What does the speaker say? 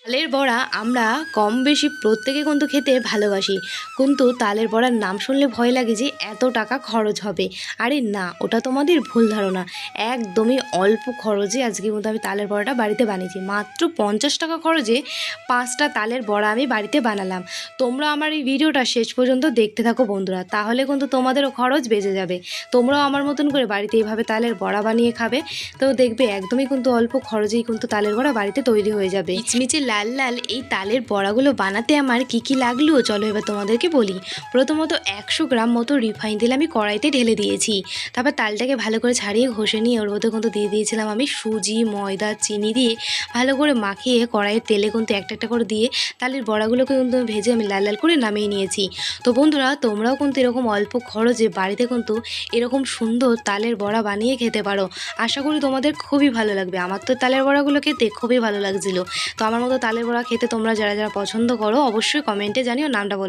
তালের বড়া আমরা কম বেশি প্রত্যেকে কিন্তু খেতে ভালোবাসি, কিন্তু তালের বড়ার নাম শুনলে ভয় লাগে যে এত টাকা খরচ হবে। আরে না, ওটা তোমাদের ভুল ধারণা। একদমই অল্প খরচে আজকে কিন্তু আমি তালের বড়াটা বাড়িতে বানিয়েছি। মাত্র 50 টাকা খরচে 5টা তালের বড়া আমি বাড়িতে বানালাম। তোমরা আমার এই ভিডিওটা শেষ পর্যন্ত দেখতে থাকো বন্ধুরা, তাহলে কিন্তু তোমাদেরও খরচ বেঁচে যাবে। তোমরাও আমার মতন করে বাড়িতে এইভাবে তালের বড়া বানিয়ে খাবে, তো দেখবে একদমই কিন্তু অল্প খরচেই কিন্তু তালের বড়া বাড়িতে তৈরি হয়ে যাবে। মিচমিচে লাল লাল এই তালের বড়াগুলো বানাতে আমার কি কি লাগলো চলো এবার তোমাদেরকে বলি। প্রথমত 100 গ্রাম মতো রিফাইন তেল আমি কড়াইতে ঢেলে দিয়েছি। তারপর তালটাকে ভালো করে ছাড়িয়ে ঘষে নিয়ে ওর মধ্যে কিন্তু দিয়ে দিয়েছিলাম আমি সুজি, ময়দা, চিনি দিয়ে ভালো করে মাখিয়ে কড়াইয়ের তেলে কিন্তু একটা একটা করে দিয়ে তালের বড়াগুলোকে কিন্তু ভেজে আমি লাল লাল করে নামিয়ে নিয়েছি। তো বন্ধুরা, তোমরাও কিন্তু এরকম অল্প খরচে বাড়িতে কিন্তু এরকম সুন্দর তালের বড়া বানিয়ে খেতে পারো। আশা করি তোমাদের খুবই ভালো লাগবে। আমার তো তালের বড়াগুলো খেতে খুবই ভালো লাগছিল। তো আমার মতো তালের বড়া খেতে তোমরা যারা যারা পছন্দ করো অবশ্যই কমেন্টে জানিও, নামটা বলো।